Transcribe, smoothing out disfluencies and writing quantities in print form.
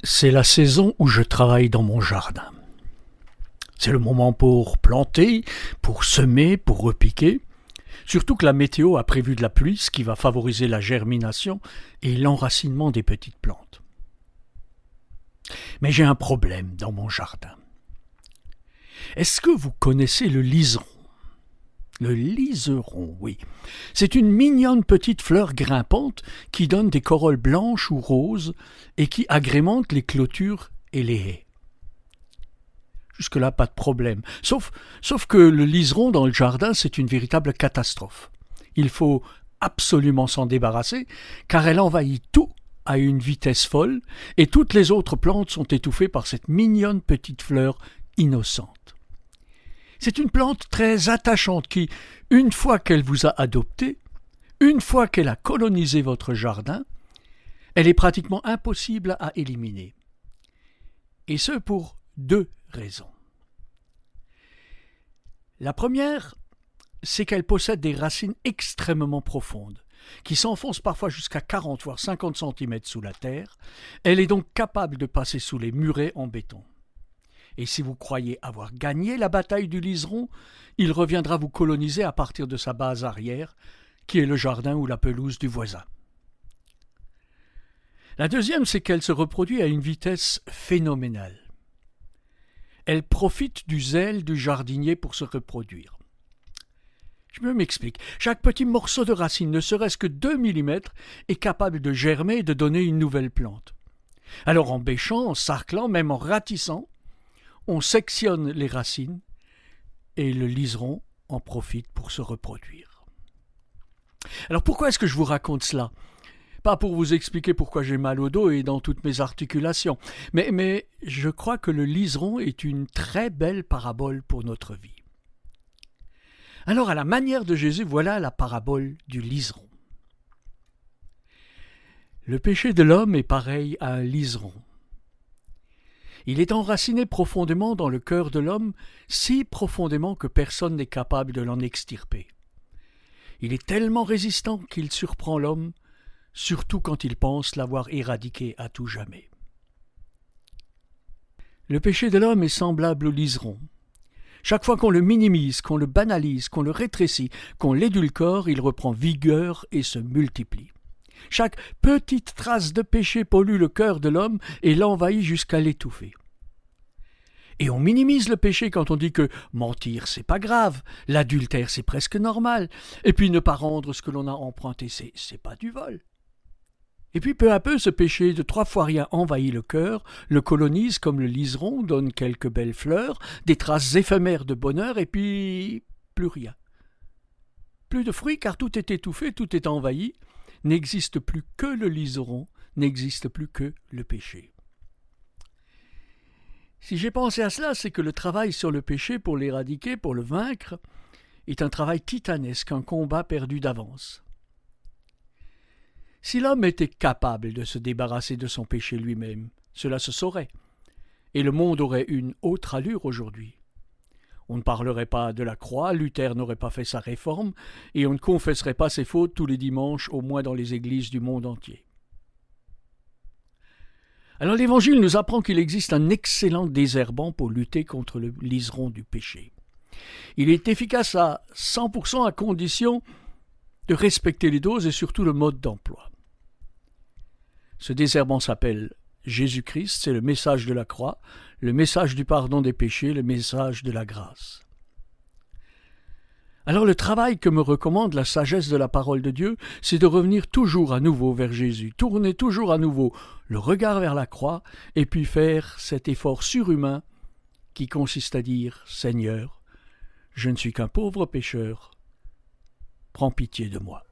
C'est la saison où je travaille dans mon jardin. C'est le moment pour planter, pour semer, pour repiquer. Surtout que la météo a prévu de la pluie, ce qui va favoriser la germination et l'enracinement des petites plantes. Mais j'ai un problème dans mon jardin. Est-ce que vous connaissez le liseron? Le liseron, oui. C'est une mignonne petite fleur grimpante qui donne des corolles blanches ou roses et qui agrémente les clôtures et les haies. Jusque-là, pas de problème. Sauf que le liseron dans le jardin, c'est une véritable catastrophe. Il faut absolument s'en débarrasser, car elle envahit tout à une vitesse folle, et toutes les autres plantes sont étouffées par cette mignonne petite fleur innocente. C'est une plante très attachante qui, une fois qu'elle vous a adopté, une fois qu'elle a colonisé votre jardin, elle est pratiquement impossible à éliminer. Et ce pour deux raisons. La première, c'est qu'elle possède des racines extrêmement profondes, qui s'enfoncent parfois jusqu'à 40 voire 50 cm sous la terre. Elle est donc capable de passer sous les murets en béton. Et si vous croyez avoir gagné la bataille du liseron, il reviendra vous coloniser à partir de sa base arrière, qui est le jardin ou la pelouse du voisin. La deuxième, c'est qu'elle se reproduit à une vitesse phénoménale. Elle profite du zèle du jardinier pour se reproduire. Je m'explique. Chaque petit morceau de racine, ne serait-ce que 2 mm, est capable de germer et de donner une nouvelle plante. Alors en bêchant, en sarclant, même en ratissant, on sectionne les racines et le liseron en profite pour se reproduire. Alors pourquoi est-ce que je vous raconte cela ? Pas pour vous expliquer pourquoi j'ai mal au dos et dans toutes mes articulations, mais je crois que le liseron est une très belle parabole pour notre vie. Alors à la manière de Jésus, voilà la parabole du liseron. Le péché de l'homme est pareil à un liseron. Il est enraciné profondément dans le cœur de l'homme, si profondément que personne n'est capable de l'en extirper. Il est tellement résistant qu'il surprend l'homme, surtout quand il pense l'avoir éradiqué à tout jamais. Le péché de l'homme est semblable au liseron. Chaque fois qu'on le minimise, qu'on le banalise, qu'on le rétrécit, qu'on l'édulcore, il reprend vigueur et se multiplie. Chaque petite trace de péché pollue le cœur de l'homme et l'envahit jusqu'à l'étouffer. Et on minimise le péché quand on dit que mentir, c'est pas grave, l'adultère, c'est presque normal, et puis ne pas rendre ce que l'on a emprunté, c'est pas du vol. Et puis peu à peu, ce péché de 3 fois rien envahit le cœur, le colonise comme le liseron, donne quelques belles fleurs, des traces éphémères de bonheur, et puis plus rien. Plus de fruits, car tout est étouffé, tout est envahi, n'existe plus que le liseron, n'existe plus que le péché. Si j'ai pensé à cela, c'est que le travail sur le péché pour l'éradiquer, pour le vaincre, est un travail titanesque, un combat perdu d'avance. Si l'homme était capable de se débarrasser de son péché lui-même, cela se saurait, et le monde aurait une autre allure aujourd'hui. On ne parlerait pas de la croix, Luther n'aurait pas fait sa réforme, et on ne confesserait pas ses fautes tous les dimanches, au moins dans les églises du monde entier. Alors l'Évangile nous apprend qu'il existe un excellent désherbant pour lutter contre le liseron du péché. Il est efficace à 100% à condition de respecter les doses et surtout le mode d'emploi. Ce désherbant s'appelle Jésus-Christ, c'est le message de la croix, le message du pardon des péchés, le message de la grâce. Alors le travail que me recommande la sagesse de la parole de Dieu, c'est de revenir toujours à nouveau vers Jésus, tourner toujours à nouveau le regard vers la croix et puis faire cet effort surhumain qui consiste à dire « Seigneur, je ne suis qu'un pauvre pécheur, prends pitié de moi ».